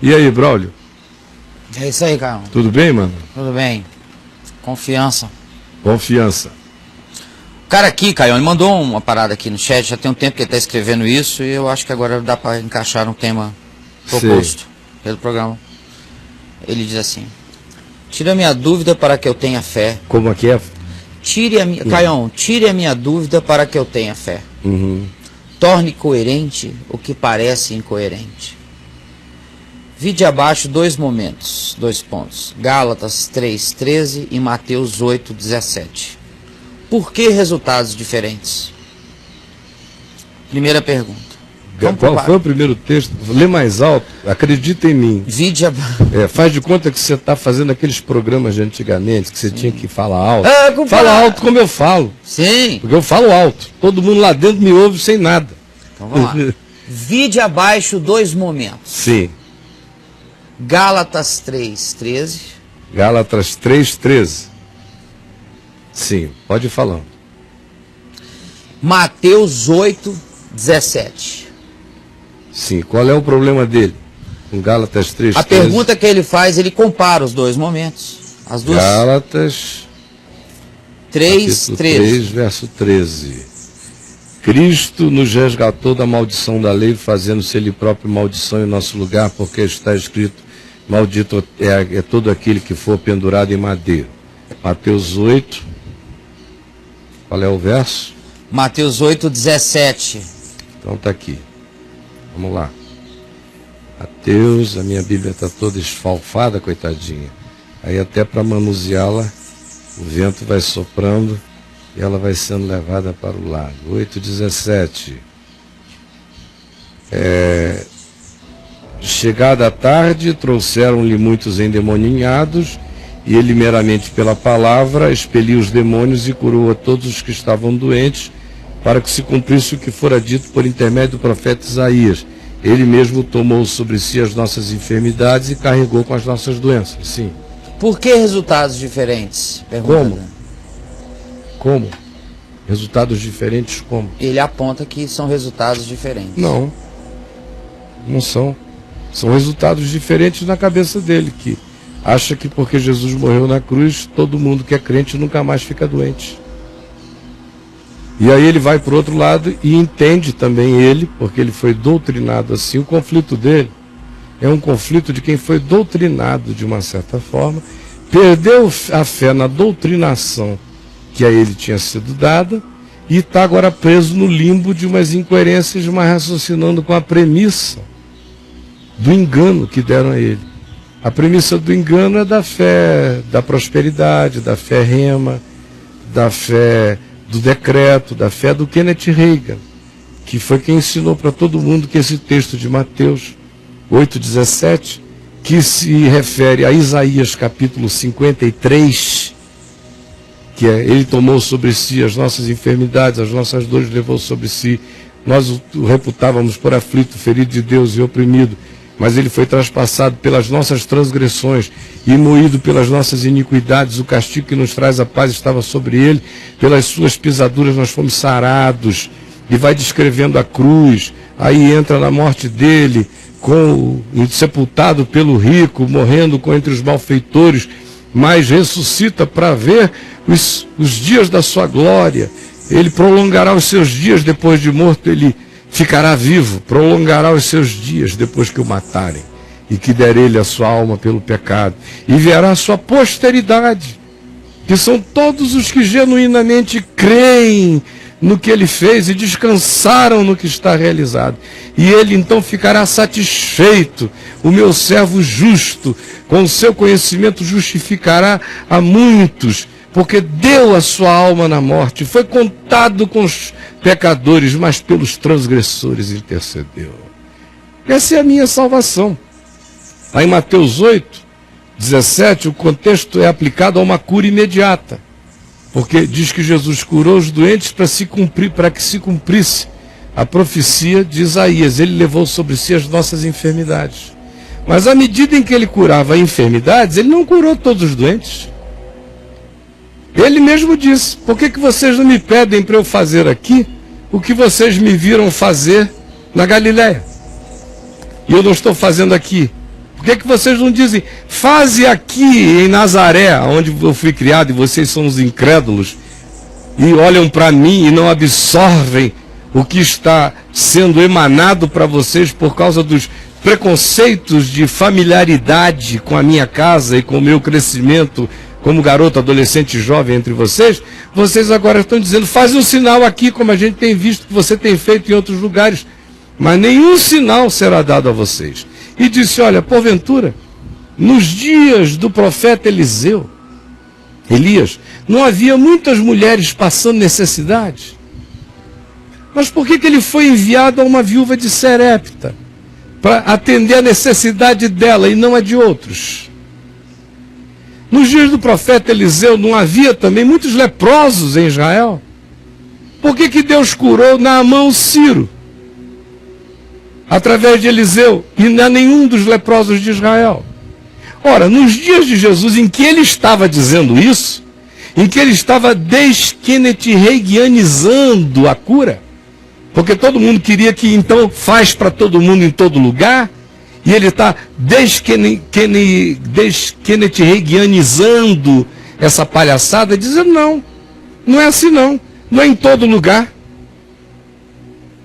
E aí, Braulio? É isso aí, cara. Tudo bem, mano? Tudo bem. Confiança. Confiança. O cara aqui, Caio, ele mandou uma parada aqui no chat, já tem um tempo que ele tá escrevendo isso, e eu acho que agora dá para encaixar um tema proposto pelo programa. Ele diz assim: tira a minha dúvida para que eu tenha fé. Como é que é? Caião, tire a minha dúvida para que eu tenha fé. Torne coerente o que parece incoerente. Vide abaixo dois momentos, 2 pontos. Gálatas 3:13 e Mateus 8:17. Por que resultados diferentes? Primeira pergunta. Qual foi o primeiro texto? Lê mais alto, acredita em mim. Vide abaixo. Faz de conta que você está fazendo aqueles programas de antigamente, que você tinha que falar alto. Compadre. Fala alto como eu falo. Sim. Porque eu falo alto. Todo mundo lá dentro me ouve sem nada. Então vamos lá. Vide abaixo dois momentos. Sim. Gálatas 3:13. Gálatas 3:13. Sim, pode ir falando. Mateus 8:17. Sim, qual é o problema dele? Com Gálatas 3:13. A pergunta que ele faz, ele compara os dois momentos. As duas. Gálatas 3:13. 3, verso 13. Cristo nos resgatou da maldição da lei, fazendo-se ele próprio maldição em nosso lugar, porque está escrito: maldito é todo aquele que for pendurado em madeiro. Mateus 8. Qual é o verso? Mateus 8:17. Então está aqui. Vamos lá. Mateus, a minha Bíblia está toda esfalfada, coitadinha. Aí até para manuseá-la, o vento vai soprando e ela vai sendo levada para o lado. 8:17. Chegada a tarde, trouxeram-lhe muitos endemoninhados, e ele, meramente pela palavra, expeliu os demônios e curou a todos os que estavam doentes, para que se cumprisse o que fora dito por intermédio do profeta Isaías. Ele mesmo tomou sobre si as nossas enfermidades e carregou com as nossas doenças. Sim. Por que resultados diferentes? Pergunta. Como? Resultados diferentes como? Ele aponta que são resultados diferentes. Não. Não são. São resultados diferentes na cabeça dele, que acha que porque Jesus morreu na cruz, todo mundo que é crente nunca mais fica doente. E aí ele vai para o outro lado e entende também ele, porque ele foi doutrinado assim. O conflito dele é um conflito de quem foi doutrinado de uma certa forma, perdeu a fé na doutrinação que a ele tinha sido dada e está agora preso no limbo de umas incoerências, mas raciocinando com a premissa do engano que deram a ele. A premissa do engano é da fé da prosperidade, da fé rema, da fé do decreto, da fé do Kenneth Reagan, que foi quem ensinou para todo mundo que esse texto de Mateus 8:17, que se refere a Isaías capítulo 53, que é: ele tomou sobre si as nossas enfermidades, as nossas dores levou sobre si, nós o reputávamos por aflito, ferido de Deus e oprimido, mas ele foi traspassado pelas nossas transgressões e moído pelas nossas iniquidades. O castigo que nos traz a paz estava sobre ele, pelas suas pisaduras nós fomos sarados. E vai descrevendo a cruz, aí entra na morte dele, sepultado pelo rico, morrendo entre os malfeitores, mas ressuscita para ver os dias da sua glória. Ele prolongará os seus dias depois de morto, ele ficará vivo, prolongará os seus dias depois que o matarem, e que der ele a sua alma pelo pecado, e verá a sua posteridade, que são todos os que genuinamente creem no que ele fez e descansaram no que está realizado. E ele então ficará satisfeito. O meu servo justo, com o seu conhecimento, justificará a muitos, porque deu a sua alma na morte, foi contado com os pecadores, mas pelos transgressores intercedeu. Essa é a minha salvação. Aí em Mateus 8:17, o contexto é aplicado a uma cura imediata, porque diz que Jesus curou os doentes para que se cumprisse a profecia de Isaías. Ele levou sobre si as nossas enfermidades. Mas à medida em que ele curava enfermidades, ele não curou todos os doentes. Ele mesmo disse: por que vocês não me pedem para eu fazer aqui o que vocês me viram fazer na Galiléia? E eu não estou fazendo aqui. Por que vocês não dizem, faze aqui em Nazaré, onde eu fui criado, e vocês são os incrédulos, e olham para mim e não absorvem o que está sendo emanado para vocês por causa dos preconceitos de familiaridade com a minha casa e com o meu crescimento como garoto, adolescente e jovem entre vocês, vocês agora estão dizendo, faz um sinal aqui, como a gente tem visto que você tem feito em outros lugares, mas nenhum sinal será dado a vocês. E disse, olha, porventura, nos dias do profeta Elias, não havia muitas mulheres passando necessidade? Mas por que ele foi enviado a uma viúva de Serepta? Para atender a necessidade dela e não a de outros. Nos dias do profeta Eliseu não havia também muitos leprosos em Israel? Por que Deus curou Naamã o Ciro? Através de Eliseu, e não nenhum dos leprosos de Israel. Ora, nos dias de Jesus, em que ele estava dizendo isso, em que ele estava desquenetirreigianizando a cura, porque todo mundo queria que então faz para todo mundo em todo lugar, e ele está desquenetirreigianizando essa palhaçada, dizendo não, não é assim não é em todo lugar.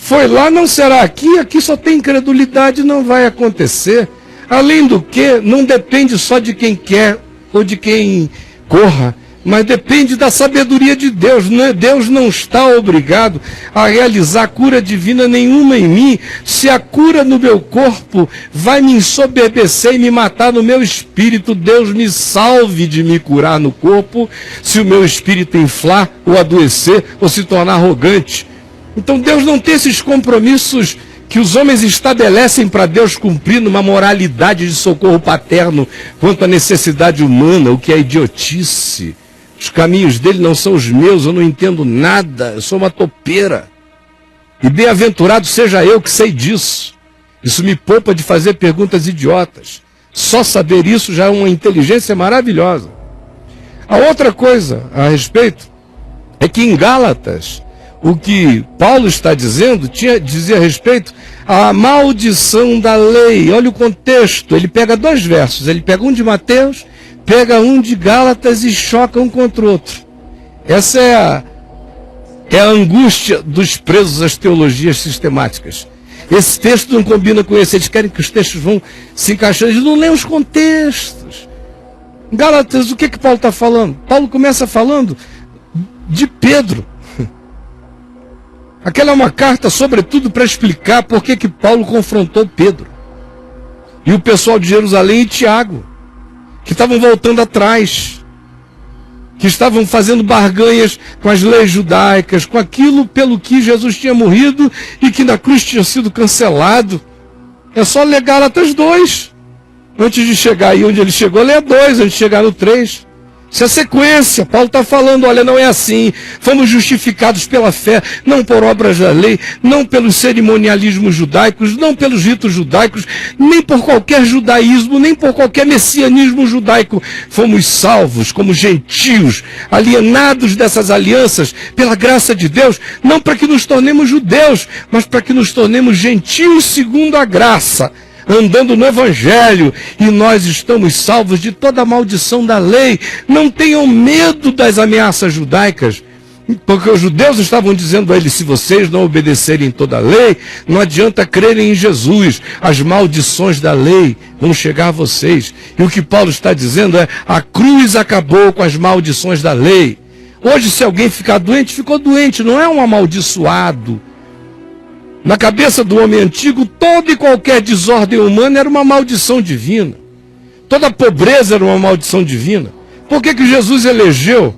Foi lá, não será aqui, aqui só tem incredulidade, não vai acontecer. Além do que, não depende só de quem quer ou de quem corra, mas depende da sabedoria de Deus. Deus não está obrigado a realizar cura divina nenhuma em mim, se a cura no meu corpo vai me ensoberbecer e me matar no meu espírito. Deus me salve de me curar no corpo, se o meu espírito inflar ou adoecer ou se tornar arrogante. Então Deus não tem esses compromissos que os homens estabelecem para Deus cumprir numa moralidade de socorro paterno quanto à necessidade humana, o que é idiotice. Os caminhos dele não são os meus, eu não entendo nada, eu sou uma topeira. E bem-aventurado seja eu que sei disso. Isso me poupa de fazer perguntas idiotas. Só saber isso já é uma inteligência maravilhosa. A outra coisa a respeito é que em Gálatas, o que Paulo está dizendo dizia a respeito à maldição da lei. Olha o contexto, ele pega dois versos, ele pega um de Mateus, pega um de Gálatas e choca um contra o outro. Essa é a angústia dos presos às teologias sistemáticas. Esse texto não combina com esse, eles querem que os textos vão se encaixando, eles não leem os contextos. Gálatas, o que Paulo está falando? Paulo começa falando de Pedro. Aquela é uma carta, sobretudo, para explicar por que Paulo confrontou Pedro. E o pessoal de Jerusalém e Tiago, que estavam voltando atrás, que estavam fazendo barganhas com as leis judaicas, com aquilo pelo que Jesus tinha morrido e que na cruz tinha sido cancelado. É só ler Gálatas 2. Antes de chegar aí onde ele chegou, lê 2, antes de chegar no 3. Isso é sequência. Paulo está falando, olha, não é assim. Fomos justificados pela fé, não por obras da lei, não pelos cerimonialismos judaicos, não pelos ritos judaicos, nem por qualquer judaísmo, nem por qualquer messianismo judaico. Fomos salvos como gentios, alienados dessas alianças pela graça de Deus, não para que nos tornemos judeus, mas para que nos tornemos gentios segundo a graça, andando no Evangelho, e nós estamos salvos de toda a maldição da lei. Não tenham medo das ameaças judaicas, porque os judeus estavam dizendo a eles, se vocês não obedecerem toda a lei, não adianta crerem em Jesus, as maldições da lei vão chegar a vocês. E o que Paulo está dizendo é, a cruz acabou com as maldições da lei. Hoje, se alguém ficar doente, ficou doente, não é um amaldiçoado. Na cabeça do homem antigo, toda e qualquer desordem humana era uma maldição divina. Toda pobreza era uma maldição divina. Por que Jesus elegeu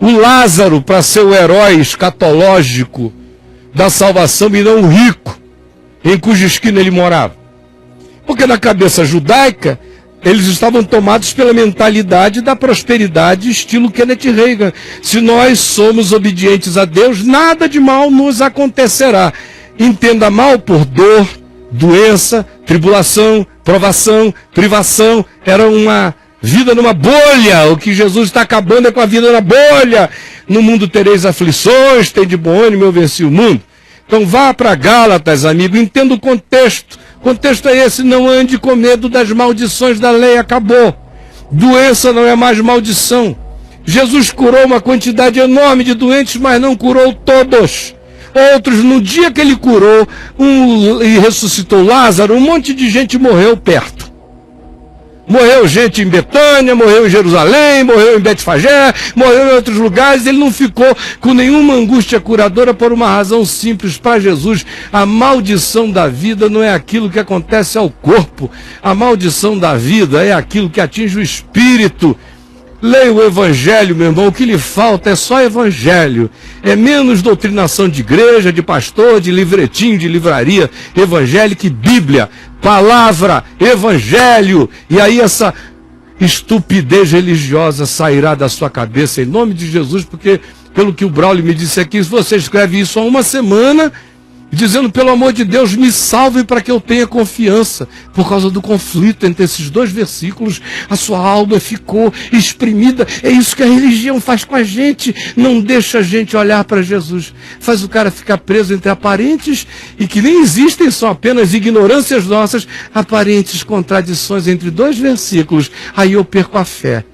o Lázaro para ser o herói escatológico da salvação e não o rico, em cuja esquina ele morava? Porque na cabeça judaica, eles estavam tomados pela mentalidade da prosperidade, estilo Kenneth Reagan. Se nós somos obedientes a Deus, nada de mal nos acontecerá. Entenda mal por dor, doença, tribulação, provação, privação. Era uma vida numa bolha. O que Jesus está acabando é com a vida na bolha. No mundo tereis aflições, tem de bom ânimo, eu venci o mundo. Então vá para Gálatas, amigo, entenda o contexto. O contexto é esse: não ande com medo das maldições da lei, acabou. Doença não é mais maldição. Jesus curou uma quantidade enorme de doentes, mas não curou todos. Outros, no dia que ele curou e ressuscitou Lázaro, um monte de gente morreu perto. Morreu gente em Betânia, morreu em Jerusalém, morreu em Betfagé, morreu em outros lugares. Ele não ficou com nenhuma angústia curadora por uma razão simples. Para Jesus, a maldição da vida não é aquilo que acontece ao corpo. A maldição da vida é aquilo que atinge o espírito. Leia o Evangelho, meu irmão. O que lhe falta é só Evangelho. É menos doutrinação de igreja, de pastor, de livretinho, de livraria evangélica e Bíblia. Palavra, Evangelho. E aí essa estupidez religiosa sairá da sua cabeça em nome de Jesus, porque pelo que o Braulio me disse aqui, se você escreve isso há uma semana, dizendo, pelo amor de Deus, me salve para que eu tenha confiança. Por causa do conflito entre esses dois versículos, a sua alma ficou exprimida. É isso que a religião faz com a gente. Não deixa a gente olhar para Jesus. Faz o cara ficar preso entre aparentes e que nem existem, são apenas ignorâncias nossas, aparentes contradições entre dois versículos. Aí eu perco a fé.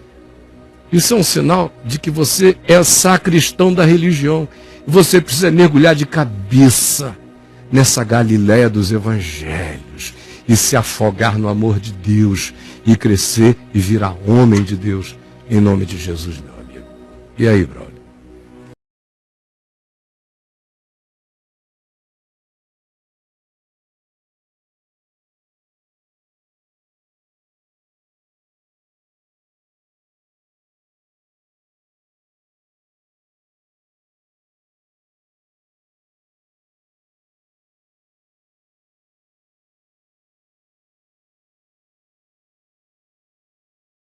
Isso é um sinal de que você é sacristão da religião. Você precisa mergulhar de cabeça nessa Galileia dos evangelhos e se afogar no amor de Deus e crescer e virar homem de Deus em nome de Jesus, meu amigo. E aí, brother?